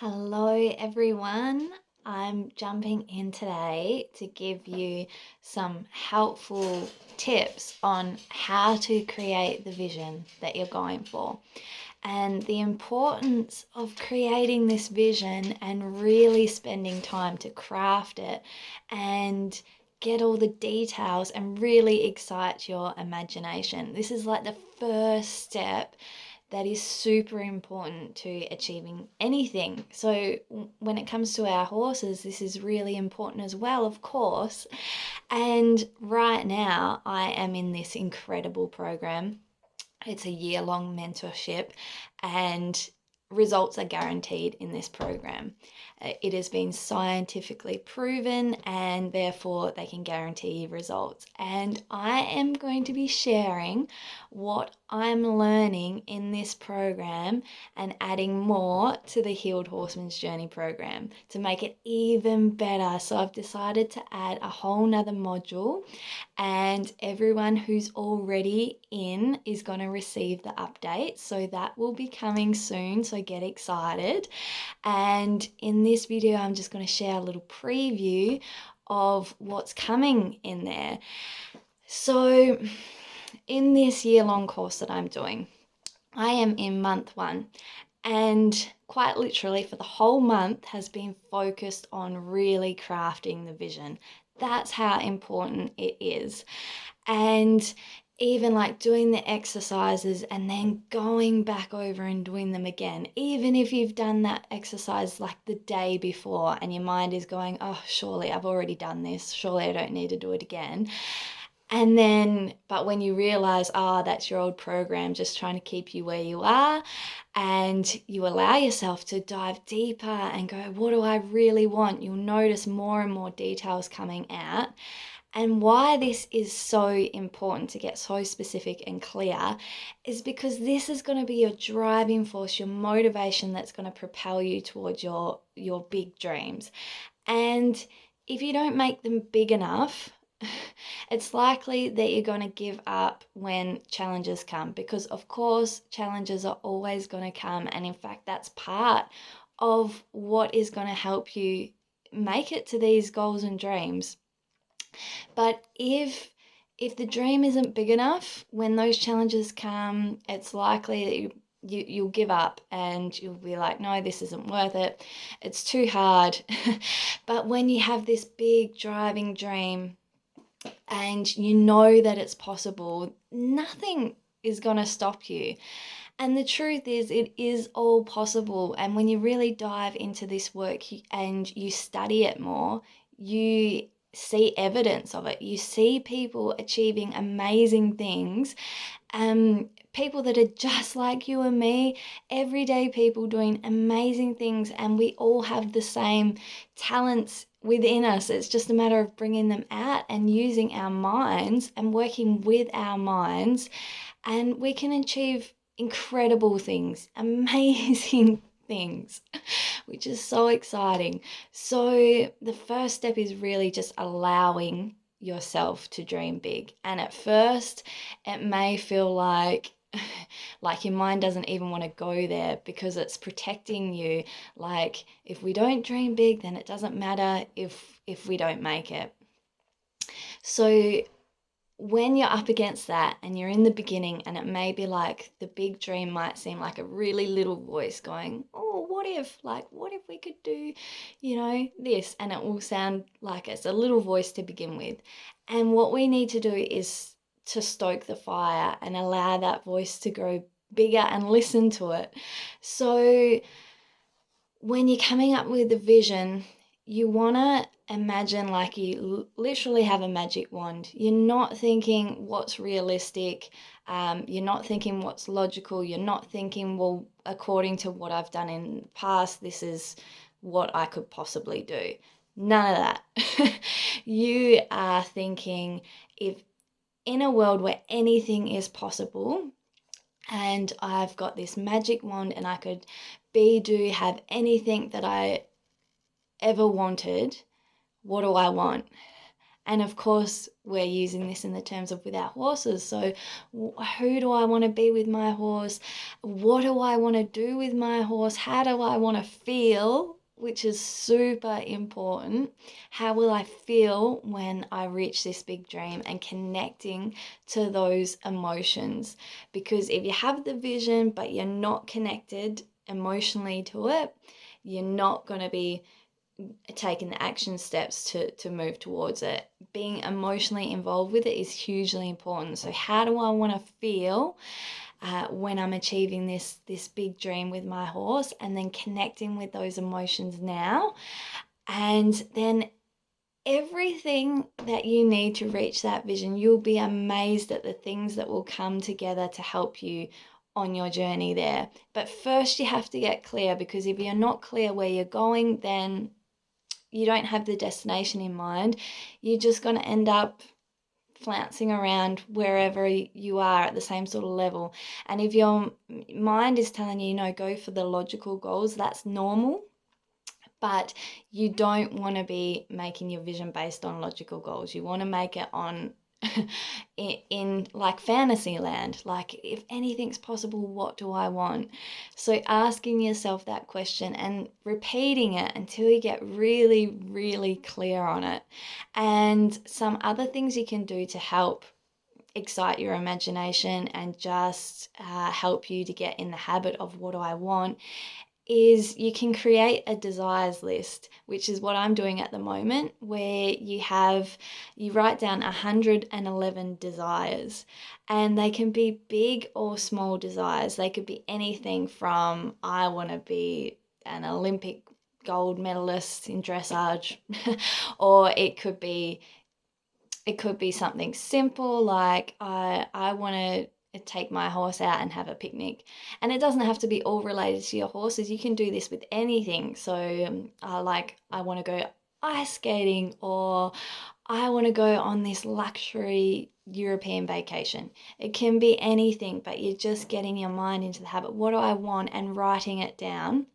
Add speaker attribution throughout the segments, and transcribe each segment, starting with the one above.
Speaker 1: Hello, everyone. I'm jumping in today to give you some helpful tips on how to create the vision that you're going for and the importance of creating this vision and really spending time to craft it and get all the details and really excite your imagination. This is like the first step that is super important to achieving anything. So, when it comes to our horses, this is really important as well, of course. And right now, I am in this incredible program. It's a year-long mentorship, and results are guaranteed in this program. It has been scientifically proven, and therefore they can guarantee results. And I am going to be sharing what I'm learning in this program and adding more to the Healed Horseman's Journey program to make it even better. So I've decided to add a whole nother module, and everyone who's already in is going to receive the update. So that will be coming soon. So get excited. And in this video, I'm just going to share a little preview of what's coming in there. So in this year-long course that I'm doing, I am in month 1, and quite literally for the whole month has been focused on really crafting the vision. That's how important it is. And even like doing the exercises and then going back over and doing them again, even if you've done that exercise like the day before and your mind is going, oh, surely I've already done this, surely I don't need to do it again. And then, but when you realize, that's your old program just trying to keep you where you are, and you allow yourself to dive deeper and go, what do I really want? You'll notice more and more details coming out. And why this is so important to get so specific and clear is because this is going to be your driving force, your motivation that's going to propel you towards your big dreams. And if you don't make them big enough, it's likely that you're going to give up when challenges come, because of course challenges are always going to come, and in fact that's part of what is going to help you make it to these goals and dreams. But if the dream isn't big enough, when those challenges come, it's likely that you'll give up and you'll be like, no, this isn't worth it. It's too hard. But when you have this big driving dream and you know that it's possible, nothing is going to stop you. And the truth is, it is all possible. And when you really dive into this work and you study it more, you see evidence of it. You see people achieving amazing things. People that are just like you and me, everyday people doing amazing things, and we all have the same talents within us. It's just a matter of bringing them out and using our minds and working with our minds, and we can achieve incredible things, amazing things, which is so exciting. So the first step is really just allowing yourself to dream big. And at first, it may feel like your mind doesn't even want to go there because it's protecting you. Like, if we don't dream big, then it doesn't matter if we don't make it. So when you're up against that and you're in the beginning, and it may be like the big dream might seem like a really little voice going, oh, what if we could do, this, and it will sound like it's a little voice to begin with. And what we need to do is to stoke the fire and allow that voice to grow bigger and listen to it. So when you're coming up with a vision, you want to imagine like you literally have a magic wand. You're not thinking what's realistic. You're not thinking what's logical. You're not thinking, well, according to what I've done in the past, this is what I could possibly do. None of that. You are thinking, if in a world where anything is possible, and I've got this magic wand and I could have anything that I ever wanted, what do I want? And of course, we're using this in the terms of with our horses. So, who do I want to be with my horse? What do I want to do with my horse? How do I want to feel? Which is super important. How will I feel when I reach this big dream, and connecting to those emotions? Because if you have the vision, but you're not connected emotionally to it, you're not going to be taking the action steps to move towards it. Being emotionally involved with it is hugely important. So how do I want to feel when I'm achieving this big dream with my horse, and then connecting with those emotions now, and then everything that you need to reach that vision, you'll be amazed at the things that will come together to help you on your journey there. But first you have to get clear, because if you're not clear where you're going, then you don't have the destination in mind. You're just going to end up flouncing around wherever you are at the same sort of level. And if your mind is telling you, go for the logical goals, that's normal. But you don't want to be making your vision based on logical goals. You want to make it on in like fantasy land, like if anything's possible, what do I want? So asking yourself that question and repeating it until you get really, really clear on it. And some other things you can do to help excite your imagination and just help you to get in the habit of what do I want is you can create a desires list, which is what I'm doing at the moment, where you write down 111 desires, and they can be big or small desires. They could be anything from I want to be an Olympic gold medalist in dressage, or it could be something simple like I want to take my horse out and have a picnic. And it doesn't have to be all related to your horses. You can do this with anything. So I want to go ice skating, or I want to go on this luxury European vacation. It can be anything, but you're just getting your mind into the habit. What do I want? And writing it down.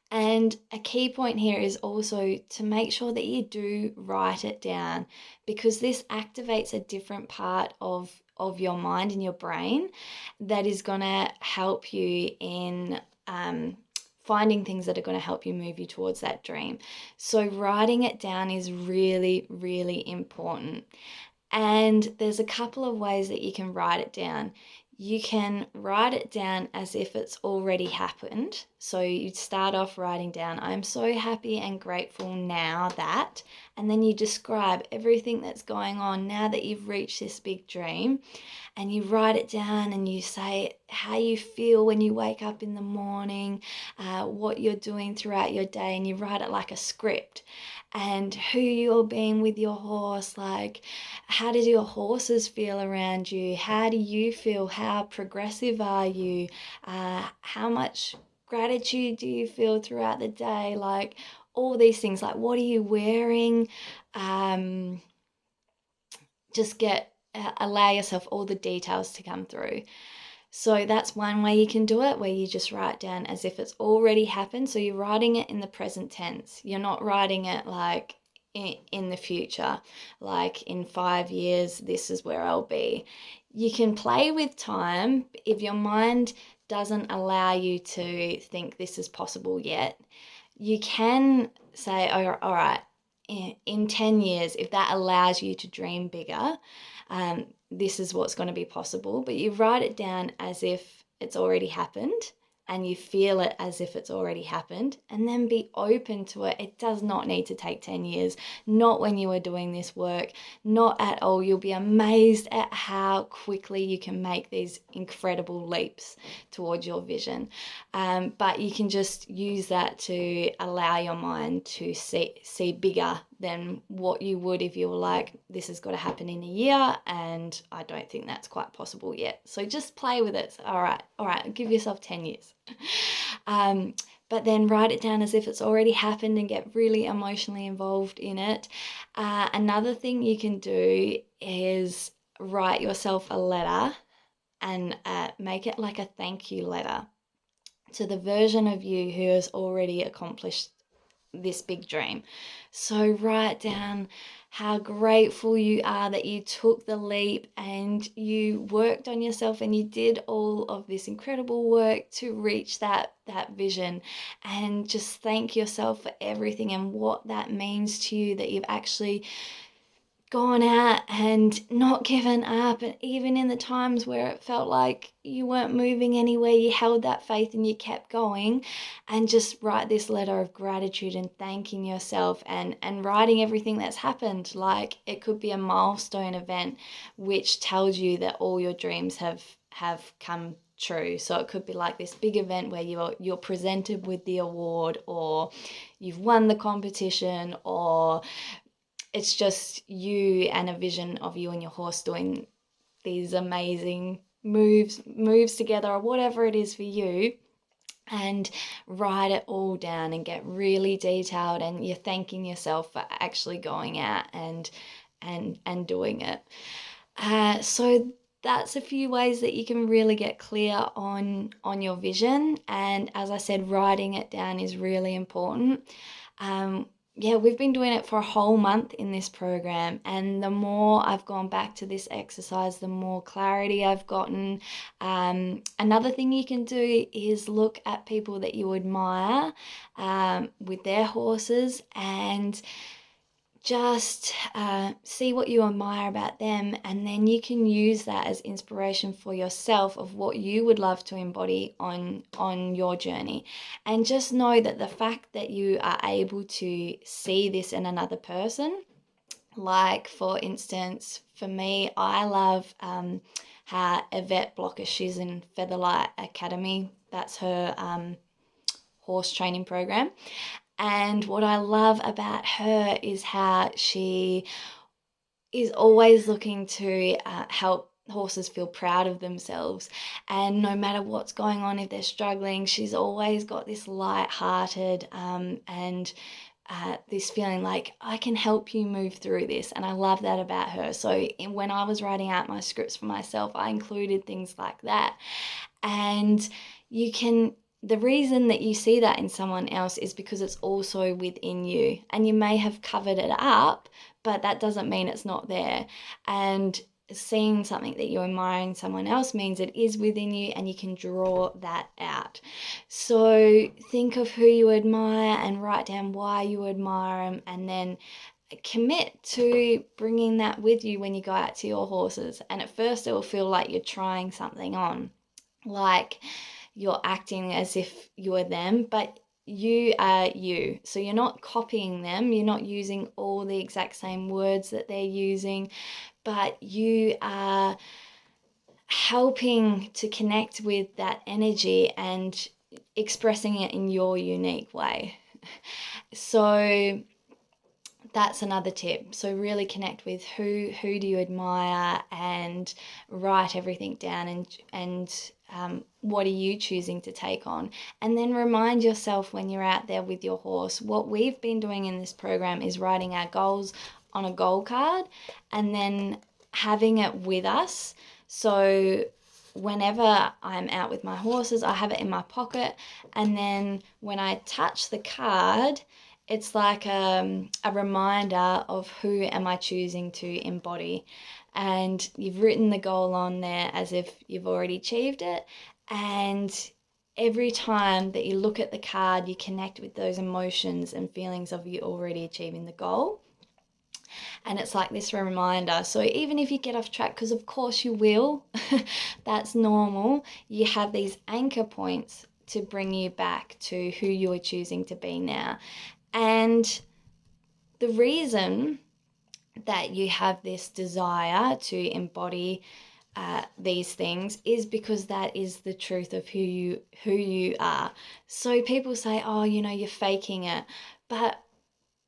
Speaker 1: And a key point here is also to make sure that you do write it down, because this activates a different part of your mind and your brain that is going to help you in finding things that are going to help you move you towards that dream. So writing it down is really, really important. And there's a couple of ways that you can write it down. You can write it down as if it's already happened. So you'd start off writing down, I'm so happy and grateful now that, and then you describe everything that's going on now that you've reached this big dream, and you write it down and you say how you feel when you wake up in the morning, what you're doing throughout your day, and you write it like a script. And who you're being with your horse, like how does your horses feel around you? How do you feel? How progressive are you? How much gratitude do you feel throughout the day? Like all these things, like what are you wearing? Just allow yourself all the details to come through. So that's one way you can do it, where you just write down as if it's already happened. So you're writing it in the present tense. You're not writing it like in the future, like in 5 years, this is where I'll be. You can play with time. If your mind doesn't allow you to think this is possible yet, you can say, all right, in 10 years, if that allows you to dream bigger, this is what's going to be possible. But you write it down as if it's already happened, and you feel it as if it's already happened, and then be open to it. It does not need to take 10 years, not when you are doing this work, not at all. You'll be amazed at how quickly you can make these incredible leaps towards your vision. But you can just use that to allow your mind to see bigger than what you would if you were like, this has got to happen in a year, and I don't think that's quite possible yet. So just play with it. So, all right, give yourself 10 years. But then write it down as if it's already happened and get really emotionally involved in it. Another thing you can do is write yourself a letter and make it like a thank you letter to the version of you who has already accomplished this big dream. So write down how grateful you are that you took the leap and you worked on yourself and you did all of this incredible work to reach that vision, and just thank yourself for everything and what that means to you, that you've actually gone out and not given up. And even in the times where it felt like you weren't moving anywhere, you held that faith and you kept going. And just write this letter of gratitude and thanking yourself, and writing everything that's happened. Like, it could be a milestone event which tells you that all your dreams have come true. So it could be like this big event where you're presented with the award, or you've won the competition, or it's just you and a vision of you and your horse doing these amazing moves together, or whatever it is for you. And write it all down and get really detailed, and you're thanking yourself for actually going out and doing it. So that's a few ways that you can really get clear on your vision. And as I said, writing it down is really important. Yeah, we've been doing it for a whole month in this program, and the more I've gone back to this exercise, the more clarity I've gotten. Another thing you can do is look at people that you admire with their horses, and just see what you admire about them, and then you can use that as inspiration for yourself of what you would love to embody on your journey. And just know that the fact that you are able to see this in another person, like for instance, for me, I love how Yvette Blocker, she's in Featherlight Academy, that's her horse training program. And what I love about her is how she is always looking to help horses feel proud of themselves. And no matter what's going on, if they're struggling, she's always got this light-hearted and this feeling like, I can help you move through this. And I love that about her. So when I was writing out my scripts for myself, I included things like that. And the reason that you see that in someone else is because it's also within you, and you may have covered it up, but that doesn't mean it's not there. And seeing something that you admire in someone else means it is within you, and you can draw that out. So think of who you admire and write down why you admire them, and then commit to bringing that with you when you go out to your horses. And at first it will feel like you're trying something on, like you're acting as if you're them, but you are you. So you're not copying them, you're not using all the exact same words that they're using, but you are helping to connect with that energy and expressing it in your unique way. So that's another tip. So really connect with who do you admire, and write everything down, and what are you choosing to take on. And then remind yourself when you're out there with your horse. What we've been doing in this program is writing our goals on a goal card and then having it with us. So whenever I'm out with my horses, I have it in my pocket, and then when I touch the card, it's like a reminder of who am I choosing to embody. And you've written the goal on there as if you've already achieved it. And every time that you look at the card, you connect with those emotions and feelings of you already achieving the goal. And it's like this reminder. So even if you get off track, because of course you will, that's normal, you have these anchor points to bring you back to who you're choosing to be now. And the reason that you have this desire to embody these things is because that is the truth of who you are. So people say, oh, you're faking it. But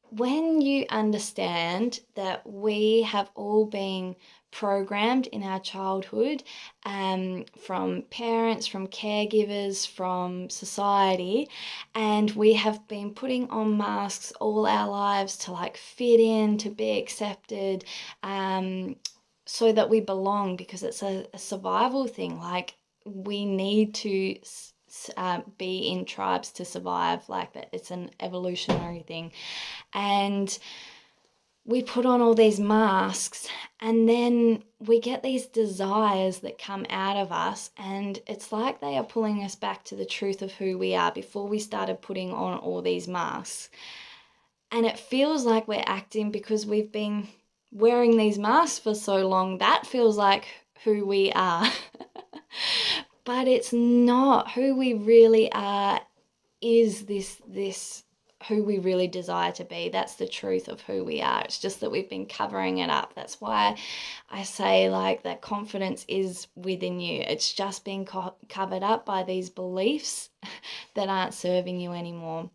Speaker 1: when you understand that we have all been programmed in our childhood, from parents, from caregivers, from society, and we have been putting on masks all our lives to like fit in, to be accepted, so that we belong, because it's a survival thing. Like, we need to be in tribes to survive, like that it's an evolutionary thing. And we put on all these masks, and then we get these desires that come out of us, and it's like they are pulling us back to the truth of who we are before we started putting on all these masks. And it feels like we're acting because we've been wearing these masks for so long. That feels like who we are. But it's not. Who we really are is this who we really desire to be. That's the truth of who we are. It's just that we've been covering it up. That's why I say like that confidence is within you. It's just being covered up by these beliefs that aren't serving you anymore.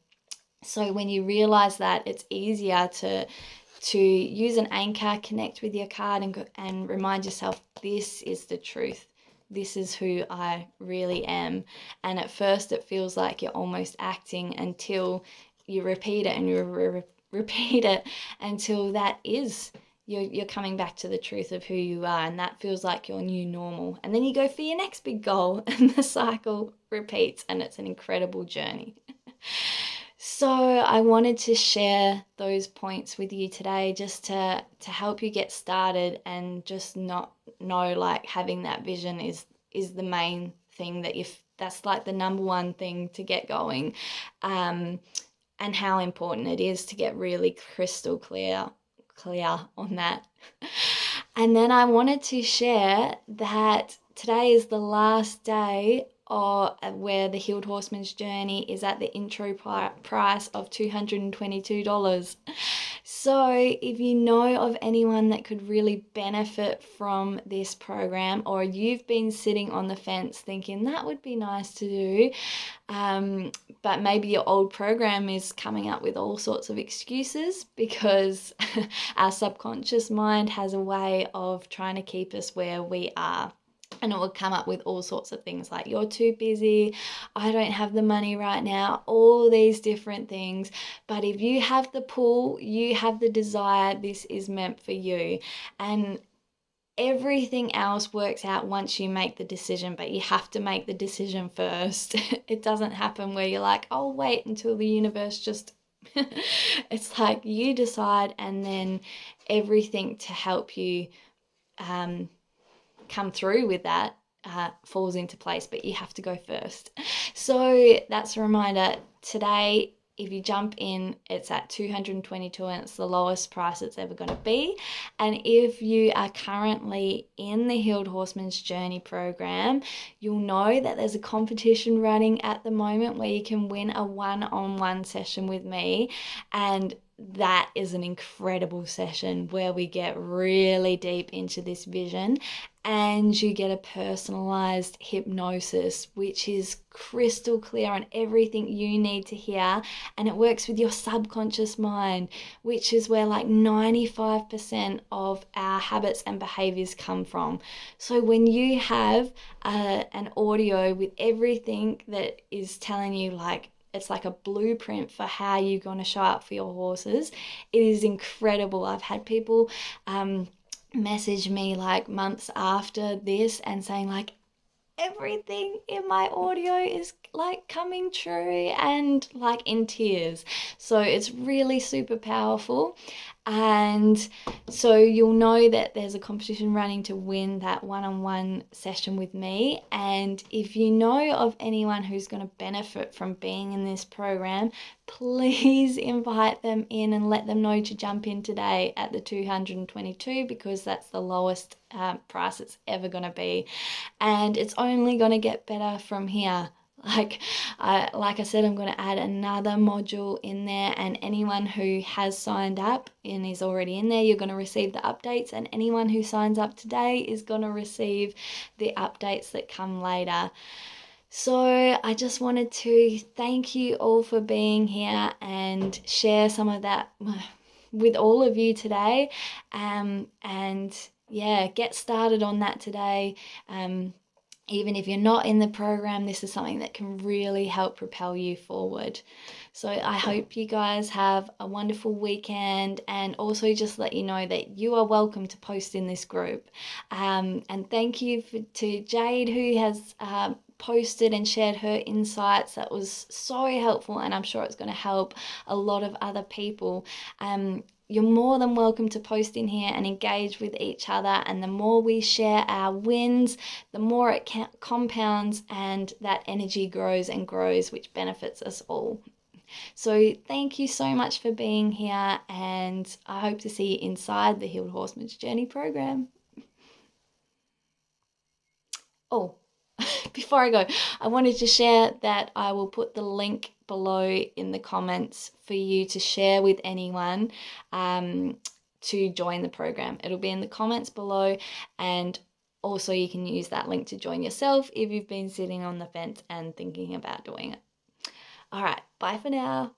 Speaker 1: So when you realize that, it's easier to use an anchor, connect with your card, and remind yourself, this is the truth. This is who I really am. And at first it feels like you're almost acting until you repeat it, and you repeat it until that is you're coming back to the truth of who you are, and that feels like your new normal. And then you go for your next big goal, and the cycle repeats, and it's an incredible journey. So I wanted to share those points with you today, just to help you get started, and just not know like having that vision is the main thing, that if that's like the number one thing to get going, and how important it is to get really crystal clear on that. And then I wanted to share that today is the last day where the Healed Horseman's Journey is at the intro price of $222. So if you know of anyone that could really benefit from this program, or you've been sitting on the fence thinking that would be nice to do, but maybe your old program is coming up with all sorts of excuses, because our subconscious mind has a way of trying to keep us where we are. And it will come up with all sorts of things like, you're too busy, I don't have the money right now, all these different things. But if you have the pull, you have the desire, this is meant for you. And everything else works out once you make the decision, but you have to make the decision first. It doesn't happen where you're like, I'll wait until the universe just... It's like you decide, and then everything to help you come through with that falls into place, but you have to go first. So that's a reminder. Today, if you jump in, it's at $222, and it's the lowest price it's ever going to be. And if you are currently in the Healed Horseman's Journey program, you'll know that there's a competition running at the moment where you can win a one-on-one session with me. And that is an incredible session where we get really deep into this vision, and you get a personalized hypnosis, which is crystal clear on everything you need to hear. And it works with your subconscious mind, which is where like 95% of our habits and behaviors come from. So when you have an audio with everything that is telling you, like, it's like a blueprint for how you're going to show up for your horses, it is incredible. I've had people message me like months after this and saying like, everything in my audio is like coming true, and like in tears. So it's really super powerful. And so you'll know that there's a competition running to win that one-on-one session with me. And if you know of anyone who's going to benefit from being in this program, please invite them in and let them know to jump in today at the $222, because that's the lowest price it's ever going to be. And it's only going to get better from here. Like I said, I'm going to add another module in there, and anyone who has signed up and is already in there, you're going to receive the updates, and anyone who signs up today is going to receive the updates that come later. So I just wanted to thank you all for being here and share some of that with all of you today. And yeah, get started on that today. Even if you're not in the program, this is something that can really help propel you forward. So I hope you guys have a wonderful weekend, and also just let you know that you are welcome to post in this group. And thank you to Jade, who has posted and shared her insights. That was so helpful, and I'm sure it's going to help a lot of other people. You're more than welcome to post in here and engage with each other. And the more we share our wins, the more it compounds and that energy grows and grows, which benefits us all. So thank you so much for being here, and I hope to see you inside the Healed Horseman's Journey program. Oh, before I go, I wanted to share that I will put the link below in the comments for you to share with anyone to join the program. It'll be in the comments below, and also you can use that link to join yourself if you've been sitting on the fence and thinking about doing it. All right, bye for now.